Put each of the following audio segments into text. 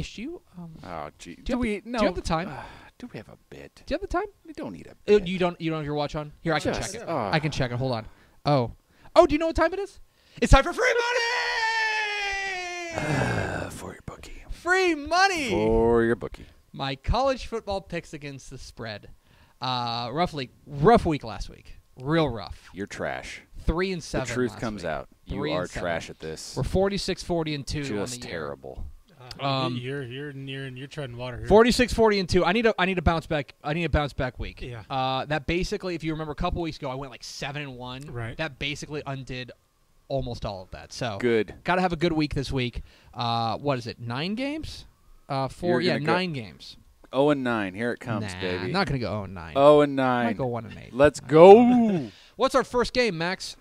Ish, do you? Oh, gee. Do you have the time? Do we have a bit? Do you have the time? We don't need a bit. You don't have your watch on? Here, I can check it. Oh. I can check it. Hold on. Oh, do you know what time it is? It's time for free money. For your bookie. Free money. For your bookie. My college football picks against the spread. Rough week last week. Real rough. You're trash. 3-7. The truth last comes week. out. You are trash at this. We're 46-40-2 on the Just year. terrible. You're treading water here. 46-40-2. I need a bounce back. I need a bounce back week. Yeah. That basically, if you remember, a couple weeks ago, I went like 7-1. Right. That basically undid almost all of that. So Good. Got to have a good week this week. What is it? 9 games? 9 games. 0-9. Here it comes, baby. I'm not gonna go 0-9. 0-9. I might go 1-8. Let's go. What's our first game, Max?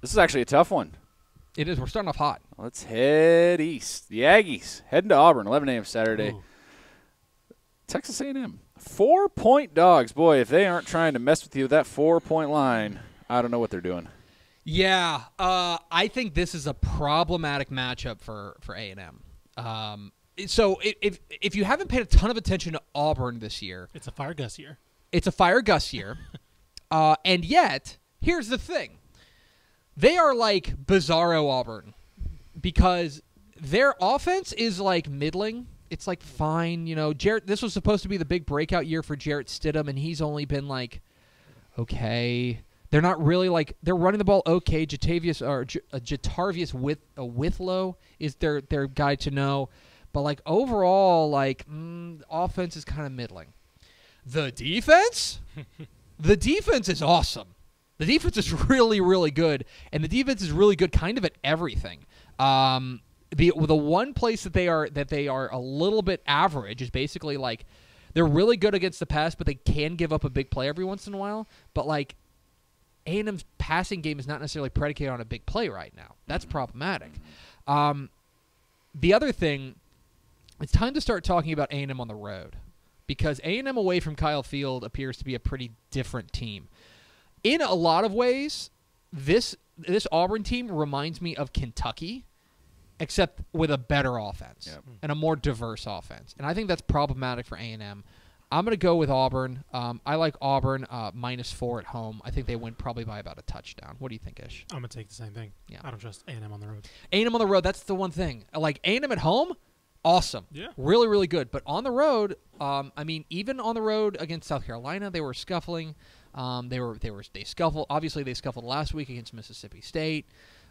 This is actually a tough one. It is. We're starting off hot. Let's head east. The Aggies heading to Auburn, 11 a.m. Saturday. Ooh. Texas A&M. 4-point dogs. Boy, if they aren't trying to mess with you with that 4-point line, I don't know what they're doing. Yeah, I think this is a problematic matchup for A&M. So if you haven't paid a ton of attention to Auburn this year, It's a fire Gus year. it's a fire Gus year, and yet here's the thing: they are like bizarro Auburn because their offense is like middling. It's like fine, Jarrett. This was supposed to be the big breakout year for Jarrett Stidham, and he's only been like okay. They're not really like they're running the ball okay. Jatarvius Withlow is their guy to know, but like overall, like offense is kind of middling. The defense, the defense is awesome. The defense is really really good, and the defense is really good kind of at everything. The one place that they are a little bit average is basically like they're really good against the pass, but they can give up a big play every once in a while. But like A&M's passing game is not necessarily predicated on a big play right now. That's problematic. The other thing, it's time to start talking about A&M on the road because A&M away from Kyle Field appears to be a pretty different team. In a lot of ways, this Auburn team reminds me of Kentucky, except with a better offense and a more diverse offense. And I think that's problematic for A&M. I'm going to go with Auburn. I like Auburn -4 at home. I think they win probably by about a touchdown. What do you think, Ish? I'm going to take the same thing. Yeah. I don't trust A&M on the road. A&M on the road, that's the one thing. Like A&M at home, awesome. Yeah. Really, really good. But on the road, even on the road against South Carolina, they were scuffling. They scuffled. Obviously, they scuffled last week against Mississippi State.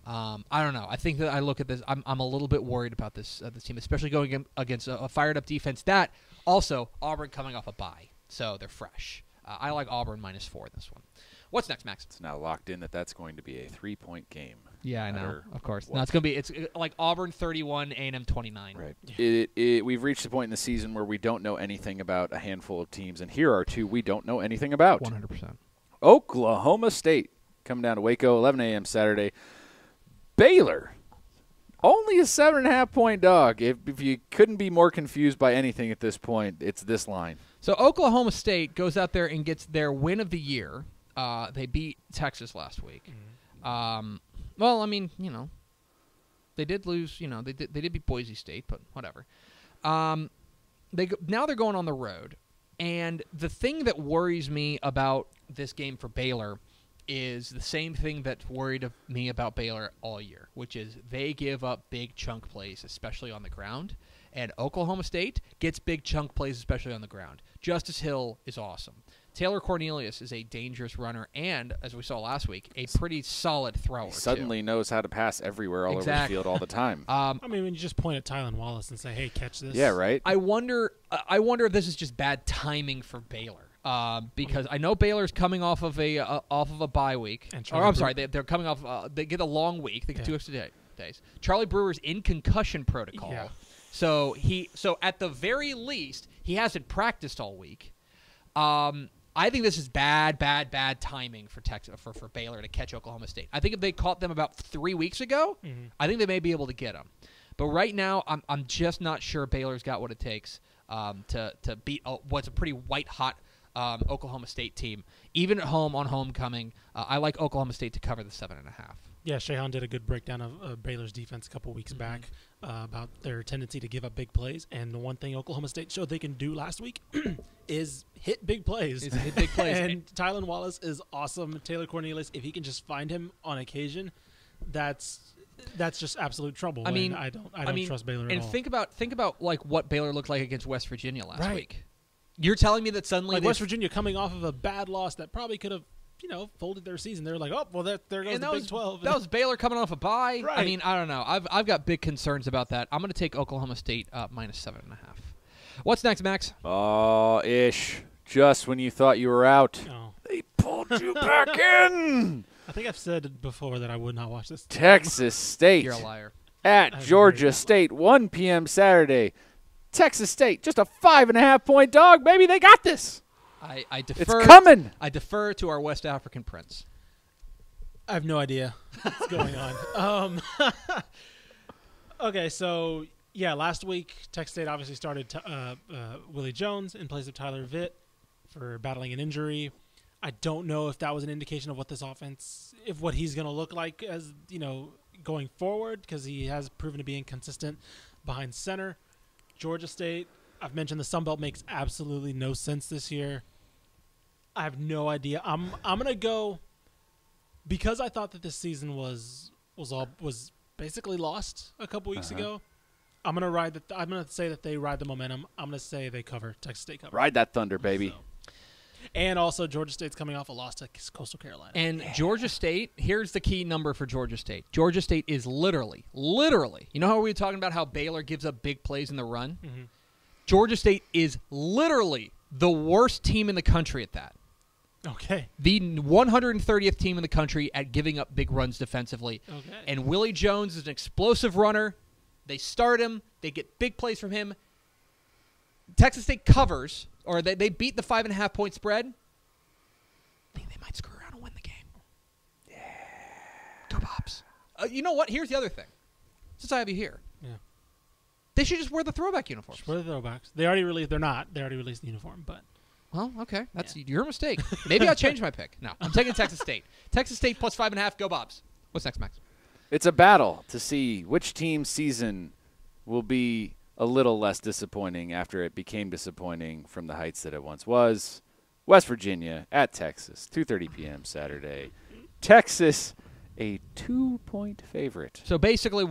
I don't know. I think that I look at this. I'm a little bit worried about this team, especially going against a fired up defense. That also Auburn coming off a bye, so they're fresh. I like Auburn -4 in this one. What's next, Max? It's now locked in that's going to be a 3-point game. Yeah, I know. matter Of course. what. No, it's like Auburn 31, A&M 29. Right. Yeah. We've reached the point in the season where we don't know anything about a handful of teams, and here are two we don't know anything about. 100%. Oklahoma State coming down to Waco, 11 a.m. Saturday. Baylor, only a 7.5-point dog. If you couldn't be more confused by anything at this point, it's this line. So Oklahoma State goes out there and gets their win of the year. They beat Texas last week. Well, I mean, they did lose. They did beat Boise State, but whatever. Now they're going on the road, and the thing that worries me about this game for Baylor is the same thing that worried me about Baylor all year, which is they give up big chunk plays, especially on the ground. And Oklahoma State gets big chunk plays, especially on the ground. Justice Hill is awesome. Taylor Cornelius is a dangerous runner and, as we saw last week, a pretty solid thrower. He suddenly knows how to pass everywhere all over the field all the time. I mean, when you just point at Tylan Wallace and say, hey, catch this. Yeah, right? I wonder if this is just bad timing for Baylor. Because I know Baylor's coming off of a bye week. They're coming off. They get a long week. They get 2 extra days. Charlie Brewer's in concussion protocol. Yeah. So at the very least he hasn't practiced all week. I think this is bad timing for Texas for Baylor to catch Oklahoma State. I think if they caught them about 3 weeks ago, I think they may be able to get them. But right now, I'm just not sure Baylor's got what it takes to beat what's a pretty white hot Oklahoma State team, even at home on homecoming. I like Oklahoma State to cover the 7.5. Yeah, Shahan did a good breakdown of Baylor's defense a couple weeks back about their tendency to give up big plays. And the one thing Oklahoma State showed they can do last week is hit big plays. And Tylan Wallace is awesome. Taylor Cornelius, if he can just find him on occasion, that's just absolute trouble. I mean, I don't trust Baylor at all. And think about like what Baylor looked like against West Virginia last week. You're telling me that suddenly West Virginia coming off of a bad loss that probably could have folded their season. They're like, oh, well, there goes the Big 12. That was Baylor coming off a bye. Right. I mean, I don't know. I've got big concerns about that. I'm going to take Oklahoma State minus 7.5. What's next, Max? Oh, ish. Just when you thought you were out, they pulled you back in. I think I've said before that I would not watch this. Texas State. You're a liar. At Georgia State, 1 p.m. Saturday. Texas State, just a 5.5-point dog. Baby, they got this. I defer. It's coming. I defer to our West African prince. I have no idea what's going on. Okay, so yeah, last week Texas State obviously started Willie Jones in place of Tyler Vitt for battling an injury. I don't know if that was an indication of what this offense, what he's going to look like as going forward, because he has proven to be inconsistent behind center. Georgia State, I've mentioned the Sun Belt makes absolutely no sense this year. I have no idea. I'm gonna go because I thought that this season was basically lost a couple weeks ago. I'm gonna say that they ride the momentum. I'm gonna say they cover. Texas State cover. Ride that thunder, baby. So. And also Georgia State's coming off a loss to Coastal Carolina. And Georgia State, here's the key number for Georgia State. Georgia State is literally, you know how we were talking about how Baylor gives up big plays in the run? Mm-hmm. Georgia State is literally the worst team in the country at that. Okay. The 130th team in the country at giving up big runs defensively. Okay. And Willie Jones is an explosive runner. They start him. They get big plays from him. Texas State covers, or they beat the 5.5-point spread. I think they might screw around and win the game. Yeah. Go Bobs. You know what? Here's the other thing. Since I have you here. Yeah. They should just wear the throwback uniforms. Just wear the throwbacks. They already released. They're not. They already released the uniform, but. Well, okay. That's your mistake. Maybe I'll change my pick. No, I'm taking Texas State. Texas State plus 5.5. Go Bobs. What's next, Max? It's a battle to see which team's season will be a little less disappointing after it became disappointing from the heights that it once was. West Virginia at Texas, 2:30 p.m. Saturday. Texas, a 2-point favorite. So basically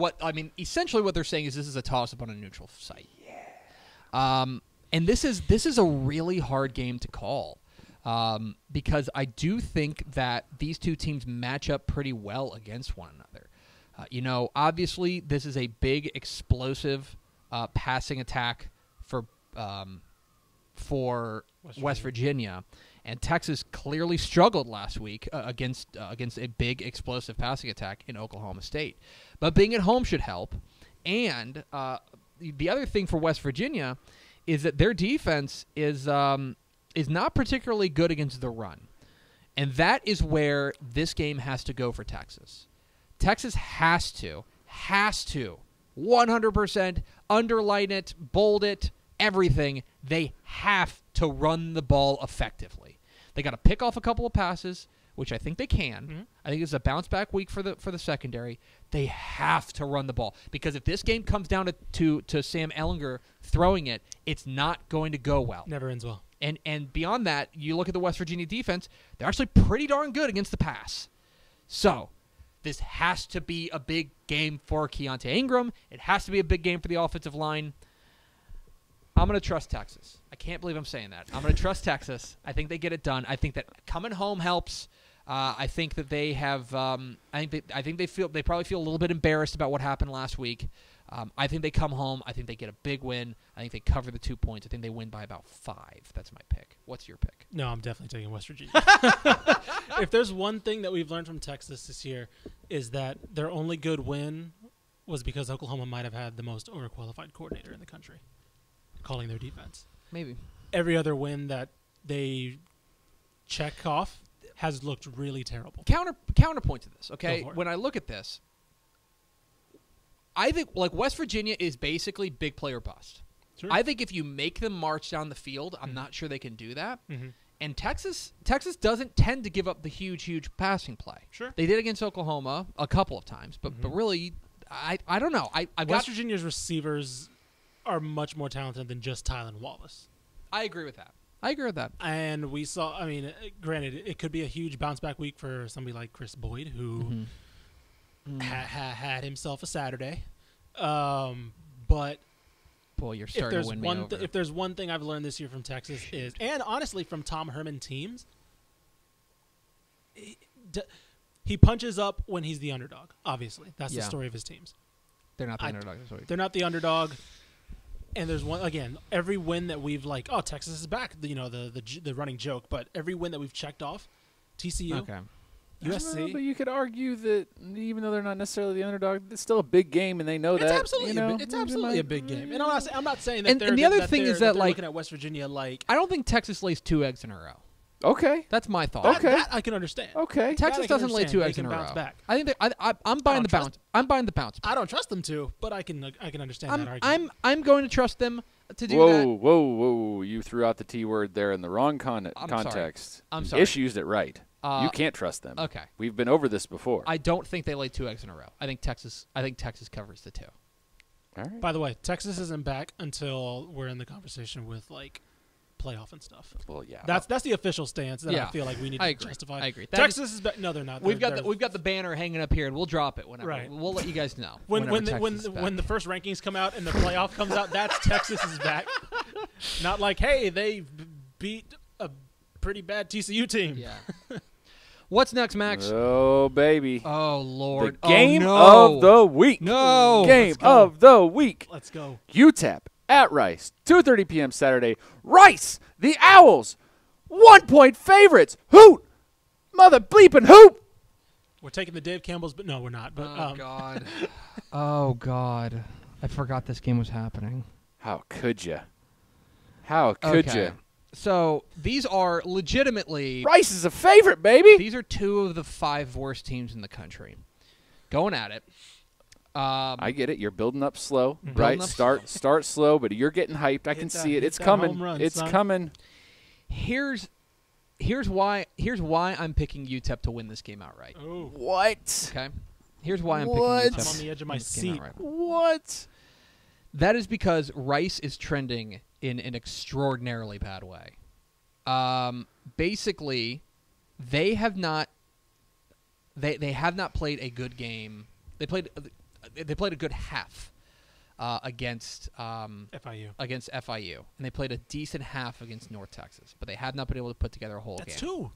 essentially what they're saying is this is a toss-up on a neutral site. Yeah. And this is a really hard game to call because I do think that these two teams match up pretty well against one another. Obviously this is a big, explosive passing attack for West Virginia, and Texas clearly struggled last week against a big, explosive passing attack in Oklahoma State. But being at home should help. And the other thing for West Virginia is that their defense is not particularly good against the run. And that is where this game has to go for Texas. Texas has to 100% underline it, bold it, everything. They have to run the ball effectively. They got to pick off a couple of passes, which I think they can. Mm-hmm. I think it's a bounce-back week for the secondary. They have to run the ball because if this game comes down to Sam Ehlinger throwing it, it's not going to go well. Never ends well. And beyond that, you look at the West Virginia defense, they're actually pretty darn good against the pass. So this has to be a big game for Keontae Ingram. It has to be a big game for the offensive line. I'm going to trust Texas. I can't believe I'm saying that. I'm going to trust Texas. I think they get it done. I think that coming home helps. I think that they have. I think they probably feel a little bit embarrassed about what happened last week. I think they come home. I think they get a big win. I think they cover the 2 points. I think they win by about 5. That's my pick. What's your pick? No, I'm definitely taking West Virginia. If there's one thing that we've learned from Texas this year is that their only good win was because Oklahoma might have had the most overqualified coordinator in the country calling their defense. Maybe. Every other win that they check off has looked really terrible. Counterpoint to this, okay? When I look at this, I think West Virginia is basically big play or bust. Sure. I think if you make them march down the field, I'm not sure they can do that. Mm-hmm. And Texas doesn't tend to give up the huge passing play. Sure. They did against Oklahoma a couple of times, but really, I don't know. West Virginia's receivers are much more talented than just Tylan Wallace. I agree with that. And we saw, I mean, granted, it could be a huge bounce back week for somebody like Chris Boyd, who had himself a Saturday. But boy, you're starting to win me over. If there's one thing I've learned this year from Texas is, and honestly from Tom Herman teams, he punches up when he's the underdog. Obviously, that's the story of his teams. They're not the underdog this week. They're not the underdog. And there's one again. Every win that we've Texas is back. The running joke, but every win that we've checked off, TCU, USC. But you could argue that even though they're not necessarily the underdog, it's still a big game, and they know that. It's absolutely a big game. And I'm not saying that. And the other thing is that looking at West Virginia like I don't think Texas lays 2 eggs in a row. Okay, that's my thought. That I can understand. Okay, Texas doesn't lay 2 eggs in a row. Back. I think I'm buying the bounce. I'm buying the bounce. I don't trust them to, but I can understand that argument. I'm going to trust them to do that. Whoa! You threw out the T word there in the wrong context. I'm sorry. Ish used it right. You can't trust them. Okay, we've been over this before. I don't think they lay 2 eggs in a row. I think Texas covers the 2. All right. By the way, Texas isn't back until we're in the conversation with playoff and stuff. Well, yeah. That's the official stance that I feel like we need to justify. I agree. Texas is back. No, they're not. We've got the banner hanging up here, and we'll drop it whenever. Right. We'll let you guys know. When the first rankings come out and the playoff comes out, that's Texas is back. Not like, hey, they beat a pretty bad TCU team. Yeah. What's next, Max? Oh, baby. Oh, Lord. The game of the week. No. Game of the week. Let's go. UTEP at Rice, 2:30 p.m. Saturday. Rice, the Owls, 1-point favorites. Hoot! Mother bleeping hoop! We're taking the Dave Campbell's, but no, we're not. But, God. Oh, God. I forgot this game was happening. How could you? How could you? So these are legitimately... Rice is a favorite, baby. These are 2 of the 5 worst teams in the country. Going at it. I get it. You're building up slow, right? Start slow, but you're getting hyped. I can see it. It's coming. It's coming. Here's why I'm picking UTEP to win this game outright. Oh. What? Okay. Here's why I'm picking UTEP. I'm on the edge of my seat. What? That is because Rice is trending in an extraordinarily bad way. Basically, they have not played a good game. They played a good half against FIU. Against FIU, and they played a decent half against North Texas, but they have not been able to put together a whole game. That's 2.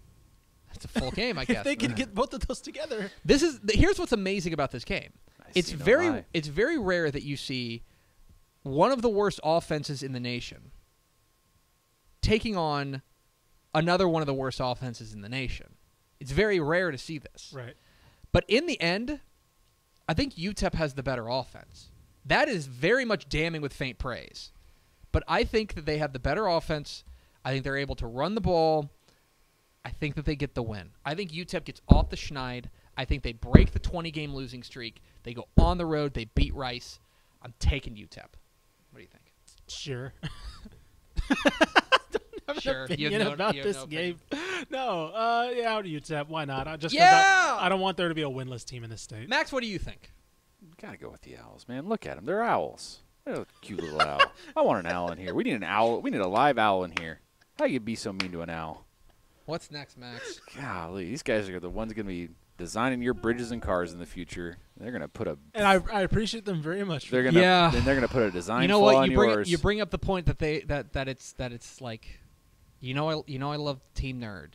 That's a full game, I guess. If they can get both of those together. Here's what's amazing about this game. It's very rare that you see one of the worst offenses in the nation taking on another one of the worst offenses in the nation. It's very rare to see this. Right. But in the end, I think UTEP has the better offense. That is very much damning with faint praise. But I think that they have the better offense. I think they're able to run the ball. I think that they get the win. I think UTEP gets off the schneid. I think they break the 20-game losing streak. They go on the road. They beat Rice. I'm taking UTEP. What do you think? Sure. Sure. Opinion about this game. No. Out of UTEP. Why not? I don't want there to be a winless team in this state. Max, what do you think? Gotta go with the Owls, man. Look at them. They're owls. They're a cute little owl. I want an owl in here. We need an owl. We need a live owl in here. How you be so mean to an owl? What's next, Max? Golly, these guys are the ones going to be designing your bridges and cars in the future. They're going to put a... And I appreciate them very much. They're gonna, Then they're going to put a design flaw what? on yours. You bring up the point that it's like, I love Team Nerd.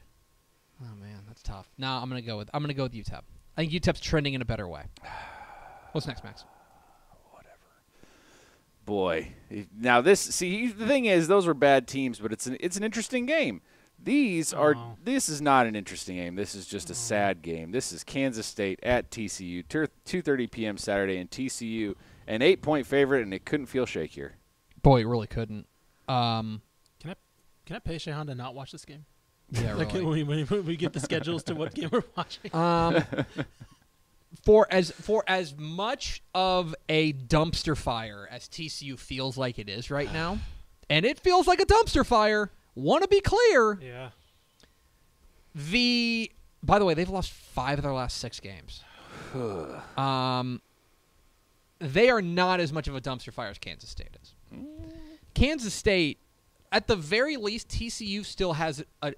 Oh man, that's tough. No, I'm gonna go with UTEP. I think UTEP's trending in a better way. What's next, Max? Whatever. Boy, now the thing is, those were bad teams, but it's an interesting game. This is not an interesting game. This is just a sad game. This is Kansas State at TCU, 2:30 p.m. Saturday, and TCU, an 8-point favorite, and it couldn't feel shakier. Boy, it really couldn't. Can I pay Shehan to not watch this game? Yeah, really. when we get the schedules to what game we're watching. For as much of a dumpster fire as TCU feels like it is right now, and it feels like a dumpster fire. Want to be clear? Yeah. By the way, they've lost 5 of their last 6 games. They are not as much of a dumpster fire as Kansas State is. Kansas State, at the very least, TCU still has a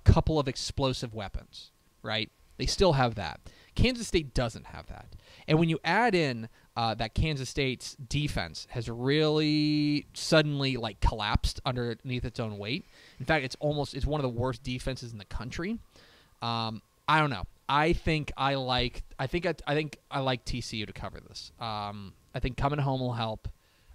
couple of explosive weapons, right? They still have that. Kansas State doesn't have that. And when you add in that Kansas State's defense has really suddenly collapsed underneath its own weight. In fact, it's one of the worst defenses in the country. I don't know. I think I like TCU to cover this. I think coming home will help.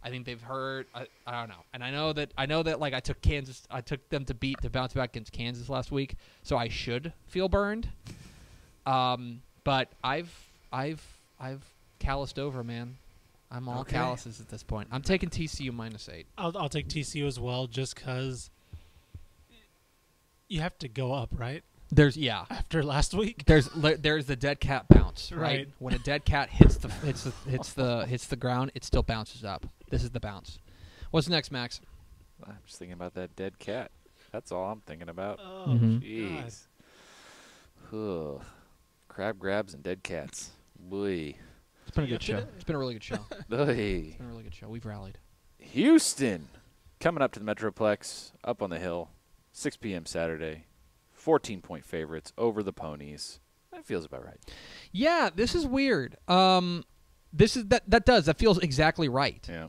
I think they've heard. I don't know, and I know that I took Kansas. I took them to bounce back against Kansas last week, so I should feel burned. But I've calloused over, man. I'm all calluses at this point. I'm taking TCU -8. I'll take TCU as well, just because you have to go up, right? After last week, there's the dead cat bounce, right? When a dead cat hits the ground, it still bounces up. This is the bounce. What's next, Max? I'm just thinking about that dead cat. That's all I'm thinking about. Oh, jeez. Crab grabs and dead cats. Boy. It's been a good show. It's been a really good show. It's been a really good show. We've rallied. Houston coming up to the Metroplex, up on the hill, 6 p.m. Saturday. 14-point favorites over the Ponies. That feels about right. Yeah, this is weird. That feels exactly right. Yeah.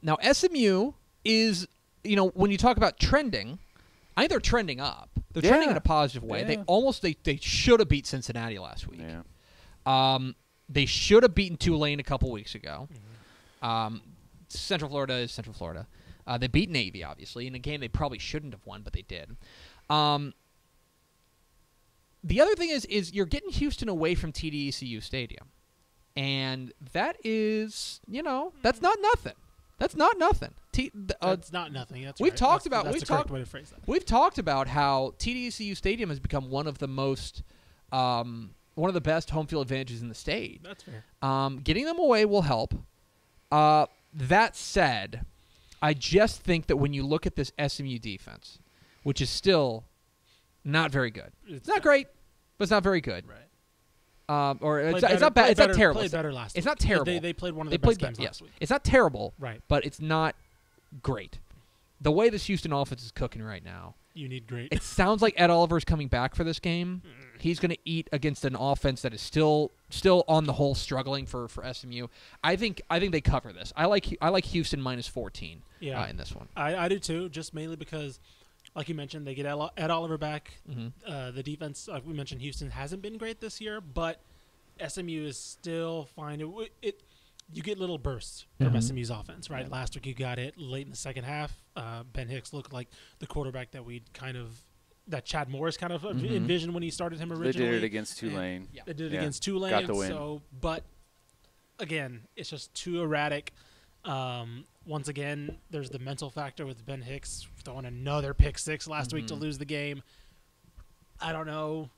Now SMU is, when you talk about trending, I think they're trending up. They're trending in a positive way. Yeah. They should have beat Cincinnati last week. Yeah. They should have beaten Tulane a couple weeks ago. Central Florida is Central Florida. They beat Navy, obviously, in a game they probably shouldn't have won, but they did. The other thing is you're getting Houston away from TD-ECU Stadium. And that is, that's not nothing. That's not nothing. That's not nothing. That's we've right. talked that's, about that's we've the correct talked way to phrase that. We've talked about how TD-ECU Stadium has become one of the most one of the best home field advantages in the state. That's fair. Getting them away will help. That said, I just think that when you look at this SMU defense, which is still not very good. It's not great, but it's not very good. Right. It's not bad. It's not terrible. Played better last it's week. not terrible. They played one of their best games last week. It's not terrible, right? But it's not great. The way this Houston offense is cooking right now, you need great. It sounds like Ed Oliver's coming back for this game. He's going to eat against an offense that is still on the whole struggling for SMU. I think they cover this. I like Houston -14 in this one. I do too, just mainly because, like you mentioned, they get Ed Oliver back. The defense, like we mentioned, Houston hasn't been great this year, but SMU is still fine. You get little bursts from SMU's offense, right? Yeah. Last week you got it late in the second half. Ben Hicks looked like the quarterback that Chad Morris kind of envisioned when he started him originally. They did it against Tulane. They did it against Tulane. Got the win. So, but again, it's just too erratic. Once again, there's the mental factor with Ben Hicks throwing another pick six last week to lose the game. I don't know.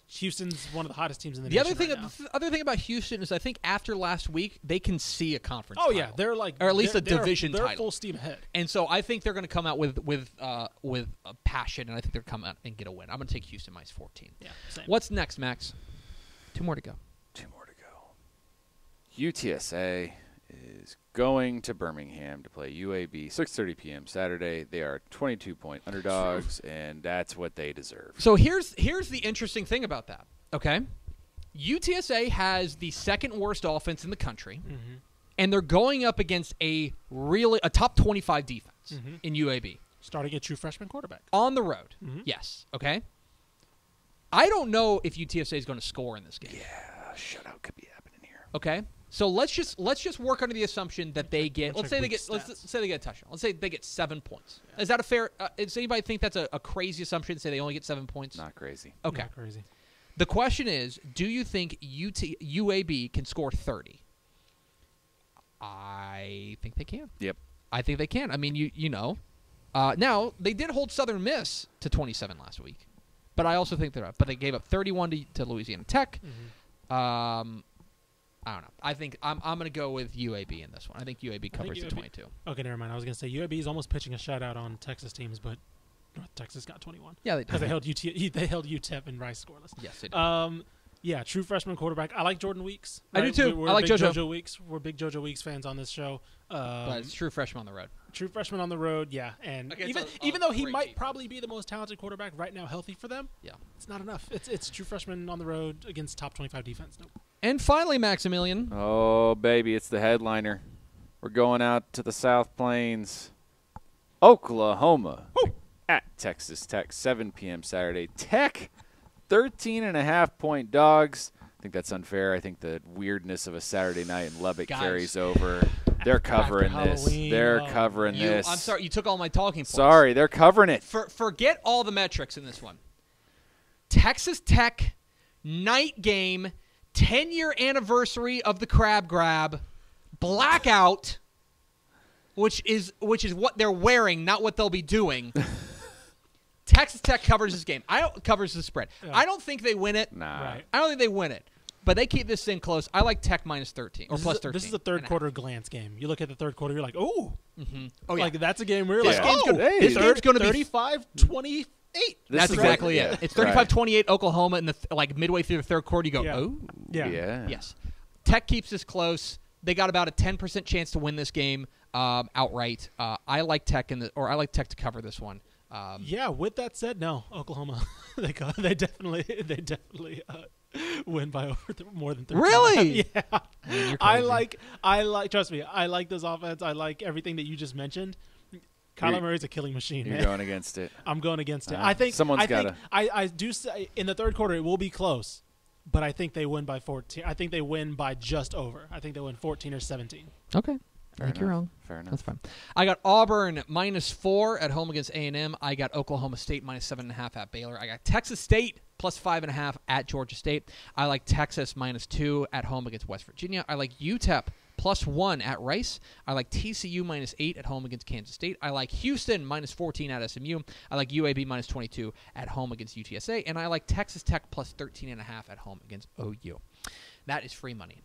Houston's one of the hottest teams in the nation right now. The other thing about Houston is I think after last week they can see a conference. Oh title, yeah, they're or at least a division title. They're full steam ahead, and so I think they're going to come out with a passion, and I think they're going to come out and get a win. I'm going to take Houston -14. Yeah, same. What's next, Max? 2 more to go. UTSA is going to Birmingham to play UAB, 6:30 p.m. Saturday. They are 22-point underdogs, and that's what they deserve. So here's the interesting thing about that, okay? UTSA has the second worst offense in the country, and they're going up against a top 25 defense in UAB. Starting a true freshman quarterback. On the road, yes, okay? I don't know if UTSA is going to score in this game. Yeah, shutout could be happening here. Okay? So let's just work under the assumption that they get. Let's say they get a touchdown. Let's say they get 7 points. Yeah. Is that a fair? Does anybody think that's a crazy assumption to say they only get 7 points? Not crazy. Okay. Not crazy. The question is, do you think UAB can score 30? I think they can. Yep. I think they can. I mean, you know. Now they did hold Southern Miss to 27 last week, but I also think they're up. But they gave up 31 to Louisiana Tech. I don't know. I think I'm going to go with UAB in this one. I think UAB covers the 22. Okay, never mind. I was going to say UAB is almost pitching a shutout on Texas teams, but North Texas got 21. Yeah, they Because did. they held UTEP and Rice scoreless. Yes, they did. Yeah, true freshman quarterback. I like Jordan Weeks. I do too. We're I like big JoJo. Weeks. We're big JoJo Weeks fans on this show. But it's true freshman on the road. True freshman on the road, yeah. And Okay, it's even a though he great might defense. probably be the most talented quarterback right now, healthy for them, Yeah. it's not enough. It's true freshman on the road against top 25 defense. Nope. And finally, Maximilian. Oh, baby, it's the headliner. We're going out to the South Plains, Oklahoma, at Texas Tech, 7 p.m. Saturday. Tech, 13.5-point dogs. I think that's unfair. I think the weirdness of a Saturday night in Lubbock Guys. carries over. They're covering this. Halloween, They're oh, covering this. I'm sorry, you took all my talking points. Sorry, they're covering it. Forget all the metrics in this one. Texas Tech, night game, 10-year anniversary of the crab grab, blackout, which is what they're wearing, not what they'll be doing. Texas Tech covers this game. Covers the spread. Yeah. I don't think they win it. Nah. Right. I don't think they win it. But they keep this thing close. I like Tech minus 13 or plus 13. This is a third quarter glance game. You look at the third quarter, you're like, oh, Oh, yeah. like that's a game where you're This like, game's oh, gonna- hey, this game's going to be 35-28. That's is exactly what- it. yeah, It's right. 35-28 Oklahoma in the midway through the third quarter. You go, Yeah. oh. Yeah. Yes. Tech keeps this close. They got about a 10% chance to win this game outright. I like Tech I like Tech to cover this one. Yeah. With that said, no, Oklahoma, they definitely win by more than 13. Really? Yeah. you're I crazy. like. Trust me, I like this offense. I like everything that you just mentioned. Kyler You're- Murray's a killing machine, You're man. going against it. I'm going against it. Uh, I think someone's I think gotta- I do say in the third quarter it will be close, but I think they win by 14. I think they win by just over. I think they win 14 or 17. Okay. I Fair think you're enough. wrong. Fair enough. That's fine. I got Auburn minus 4 at home against A&M. I got Oklahoma State minus 7.5 at Baylor. I got Texas State plus 5.5 at Georgia State. I like Texas minus 2 at home against West Virginia. I like UTEP plus 1 at Rice. I like TCU minus 8 at home against Kansas State. I like Houston minus 14 at SMU. I like UAB minus 22 at home against UTSA. And I like Texas Tech plus 13.5 at home against OU. That is free money.